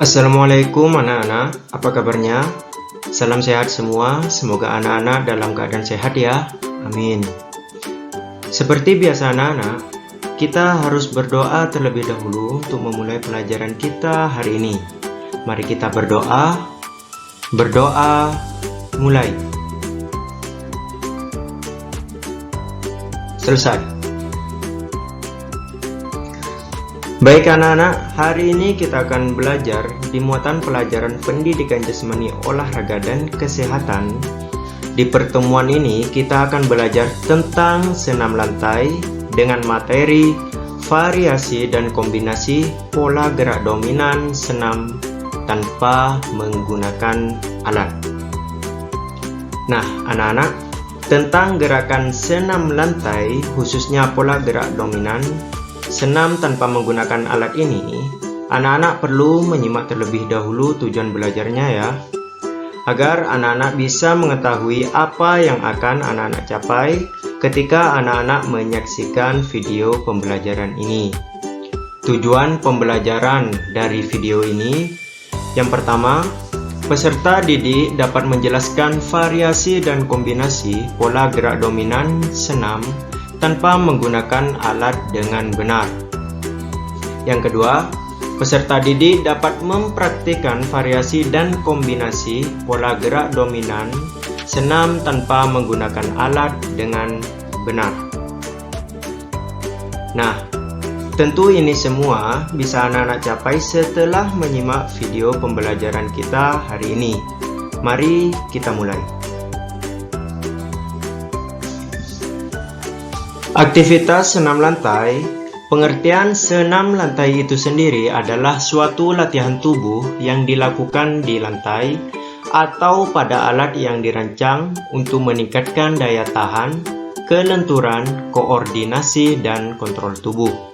Assalamualaikum anak-anak, apa kabarnya? Salam sehat semua, semoga anak-anak dalam keadaan sehat ya, amin. Seperti biasa anak-anak, kita harus berdoa terlebih dahulu untuk memulai pelajaran kita hari ini. Mari kita berdoa, mulai. Selesai. Baik anak-anak, hari ini kita akan belajar di muatan pelajaran pendidikan jasmani, olahraga, dan kesehatan. Di pertemuan ini kita akan belajar tentang senam lantai dengan materi variasi dan kombinasi pola gerak dominan senam tanpa menggunakan alat. Nah anak-anak, tentang gerakan senam lantai khususnya pola gerak dominan senam tanpa menggunakan alat ini, anak-anak perlu menyimak terlebih dahulu tujuan belajarnya ya, agar anak-anak bisa mengetahui apa yang akan anak-anak capai ketika anak-anak menyaksikan video pembelajaran ini. Tujuan pembelajaran dari video ini, yang pertama, peserta didik dapat menjelaskan variasi dan kombinasi pola gerak dominan senam tanpa menggunakan alat dengan benar. Yang kedua, peserta didik dapat mempraktikkan variasi dan kombinasi pola gerak dominan senam tanpa menggunakan alat dengan benar. Nah, tentu ini semua bisa anak-anak capai setelah menyimak video pembelajaran kita hari ini. Mari kita mulai. Aktivitas senam lantai. Pengertian senam lantai itu sendiri adalah suatu latihan tubuh yang dilakukan di lantai atau pada alat yang dirancang untuk meningkatkan daya tahan, kelenturan, koordinasi, dan kontrol tubuh.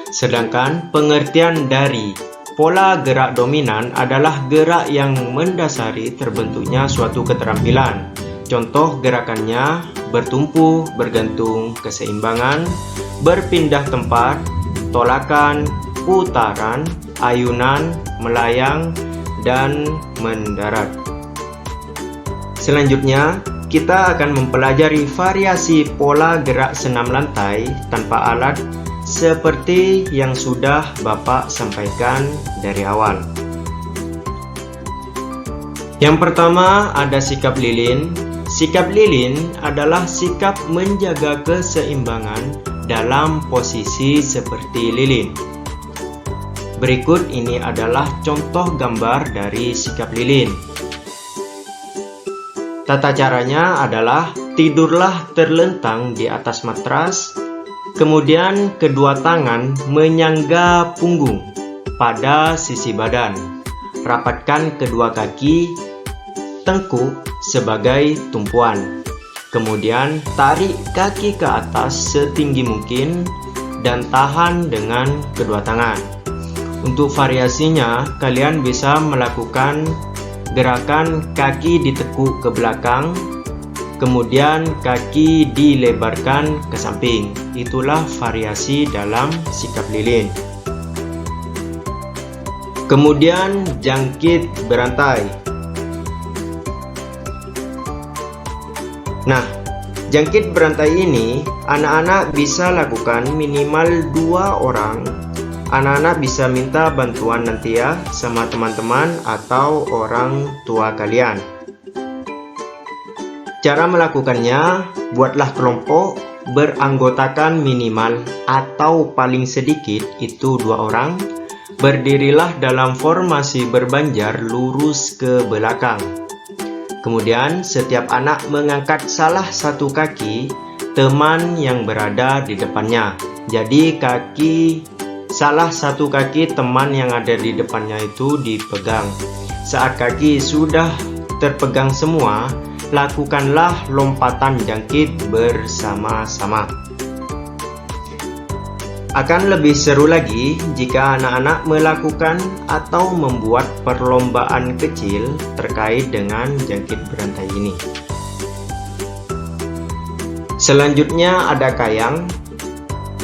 Sedangkan pengertian dari pola gerak dominan adalah gerak yang mendasari terbentuknya suatu keterampilan. Contoh gerakannya bertumpu, bergantung, keseimbangan, berpindah tempat, tolakan, putaran, ayunan, melayang, dan mendarat. Selanjutnya, kita akan mempelajari variasi pola gerak senam lantai tanpa alat seperti yang sudah Bapak sampaikan dari awal. Yang pertama ada sikap lilin. Sikap lilin adalah sikap menjaga keseimbangan dalam posisi seperti lilin. Berikut ini adalah contoh gambar dari sikap lilin. Tata caranya adalah tidurlah terlentang di atas matras, kemudian kedua tangan menyangga punggung pada sisi badan. Rapatkan kedua kaki, tengkuk sebagai tumpuan. Kemudian tarik kaki ke atas setinggi mungkin dan tahan dengan kedua tangan. Untuk variasinya, kalian bisa melakukan gerakan kaki ditekuk ke belakang, kemudian kaki dilebarkan ke samping. Itulah variasi dalam sikap lilin. Kemudian jangkit berantai. Nah, jangkit berantai ini anak-anak bisa lakukan minimal 2 orang. Anak-anak bisa minta bantuan nanti ya sama teman-teman atau orang tua kalian. Cara melakukannya, buatlah kelompok beranggotakan minimal atau paling sedikit itu 2 orang. Berdirilah dalam formasi berbanjar lurus ke belakang. Kemudian setiap anak mengangkat salah satu kaki teman yang berada di depannya. Jadi salah satu kaki teman yang ada di depannya itu dipegang. Saat kaki sudah terpegang semua, lakukanlah lompatan jangkit bersama-sama. Akan lebih seru lagi jika anak-anak melakukan atau membuat perlombaan kecil terkait dengan jangkit berantai ini. Selanjutnya ada kayang.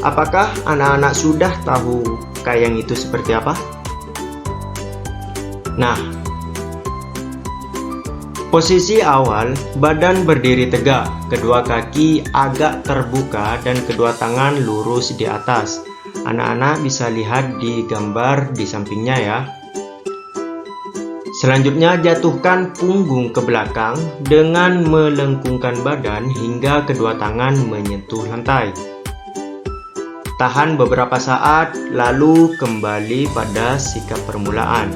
Apakah anak-anak sudah tahu kayang itu seperti apa? Nah, posisi awal, badan berdiri tegak, kedua kaki agak terbuka dan kedua tangan lurus di atas. Anak-anak bisa lihat di gambar di sampingnya ya. Selanjutnya, jatuhkan punggung ke belakang dengan melengkungkan badan hingga kedua tangan menyentuh lantai. Tahan beberapa saat, lalu kembali pada sikap permulaan.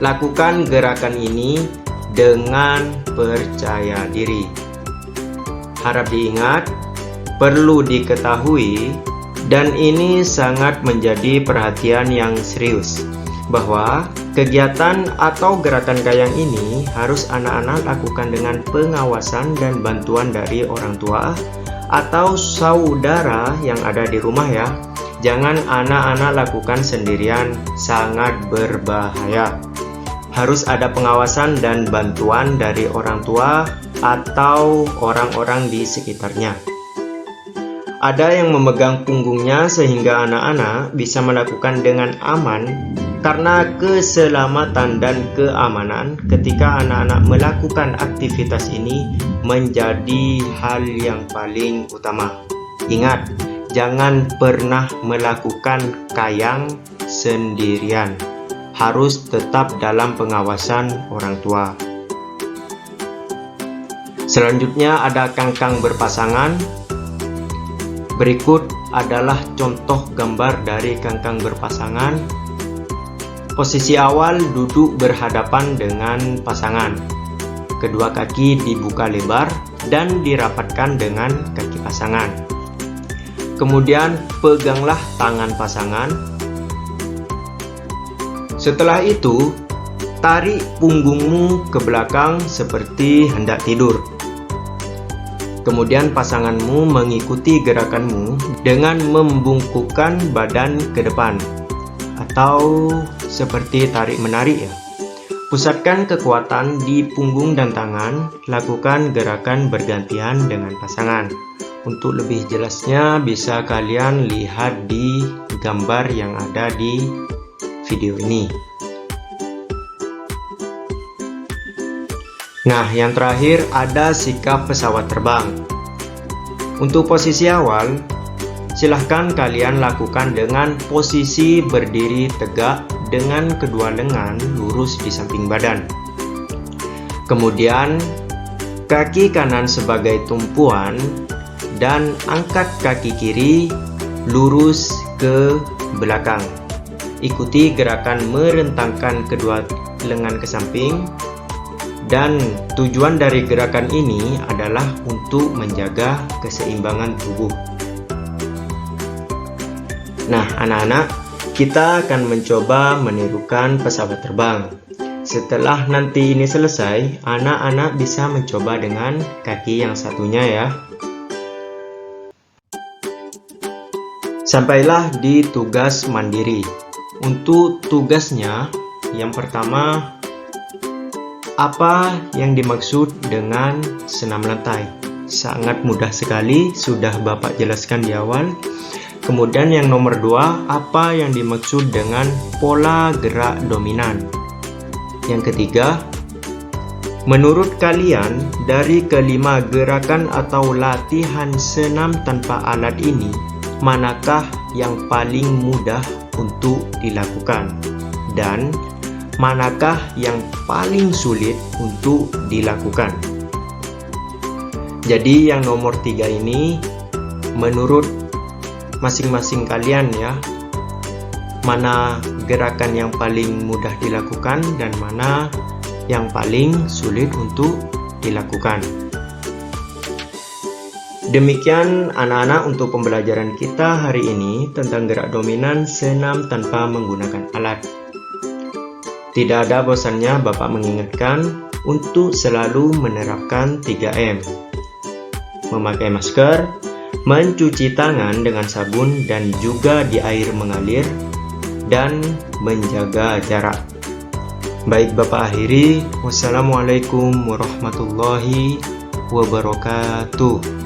Lakukan gerakan ini dengan percaya diri. Harap diingat, perlu diketahui, dan ini sangat menjadi perhatian yang serius, bahwa kegiatan atau gerakan kayang ini harus anak-anak lakukan dengan pengawasan dan bantuan dari orang tua atau saudara yang ada di rumah ya. Jangan anak-anak lakukan sendirian, sangat berbahaya. Harus ada pengawasan dan bantuan dari orang tua atau orang-orang di sekitarnya. Ada yang memegang punggungnya sehingga anak-anak bisa melakukan dengan aman, karena keselamatan dan keamanan ketika anak-anak melakukan aktivitas ini menjadi hal yang paling utama. Ingat, jangan pernah melakukan kayang sendirian. Harus tetap dalam pengawasan orang tua. Selanjutnya ada kangkang berpasangan. Berikut adalah contoh gambar dari kangkang berpasangan. Posisi awal, duduk berhadapan dengan pasangan. Kedua kaki dibuka lebar dan dirapatkan dengan kaki pasangan. Kemudian peganglah tangan pasangan. Setelah itu, tarik punggungmu ke belakang seperti hendak tidur. Kemudian pasanganmu mengikuti gerakanmu dengan membungkukkan badan ke depan, atau seperti tarik-menarik ya. Pusatkan kekuatan di punggung dan tangan, lakukan gerakan bergantian dengan pasangan. Untuk lebih jelasnya bisa kalian lihat di gambar yang ada di video ini. Nah, yang terakhir ada sikap pesawat terbang. Untuk posisi awal, silahkan kalian lakukan dengan posisi berdiri tegak dengan kedua lengan lurus di samping badan. Kemudian, kaki kanan sebagai tumpuan dan angkat kaki kiri lurus ke belakang. Ikuti gerakan merentangkan kedua lengan ke samping, dan tujuan dari gerakan ini adalah untuk menjaga keseimbangan tubuh. Nah, anak-anak, kita akan mencoba menirukan pesawat terbang. Setelah nanti ini selesai, anak-anak bisa mencoba dengan kaki yang satunya ya. Sampailah di tugas mandiri. Untuk tugasnya, yang pertama, apa yang dimaksud dengan senam lantai? Sangat mudah sekali, sudah Bapak jelaskan di awal. Kemudian yang nomor 2, apa yang dimaksud dengan pola gerak dominan? Yang ketiga, menurut kalian dari kelima gerakan atau latihan senam tanpa alat ini, manakah yang paling mudah untuk dilakukan? Dan manakah yang paling sulit untuk dilakukan? Jadi yang nomor 3 ini menurut masing-masing kalian ya, mana gerakan yang paling mudah dilakukan dan mana yang paling sulit untuk dilakukan. Demikian anak-anak untuk pembelajaran kita hari ini tentang gerak dominan senam tanpa menggunakan alat. Tidak ada bosannya Bapak mengingatkan untuk selalu menerapkan 3M. Memakai masker, mencuci tangan dengan sabun dan juga di air mengalir, dan menjaga jarak. Baik Bapak akhiri, wassalamualaikum warahmatullahi wabarakatuh.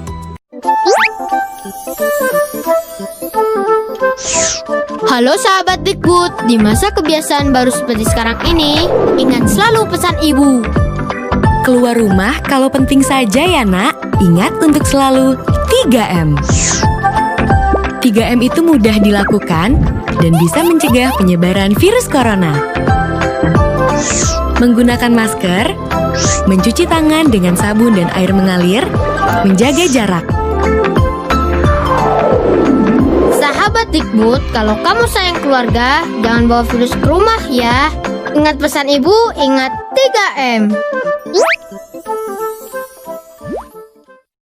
Halo sahabat Dikbud, di masa kebiasaan baru seperti sekarang ini, ingat selalu pesan ibu. Keluar rumah kalau penting saja ya nak. Ingat untuk selalu 3M. 3M itu mudah dilakukan dan bisa mencegah penyebaran virus corona. Menggunakan masker, mencuci tangan dengan sabun dan air mengalir, menjaga jarak. Sahabat Dikbud, kalau kamu sayang keluarga, jangan bawa virus ke rumah ya. Ingat pesan ibu, ingat 3M.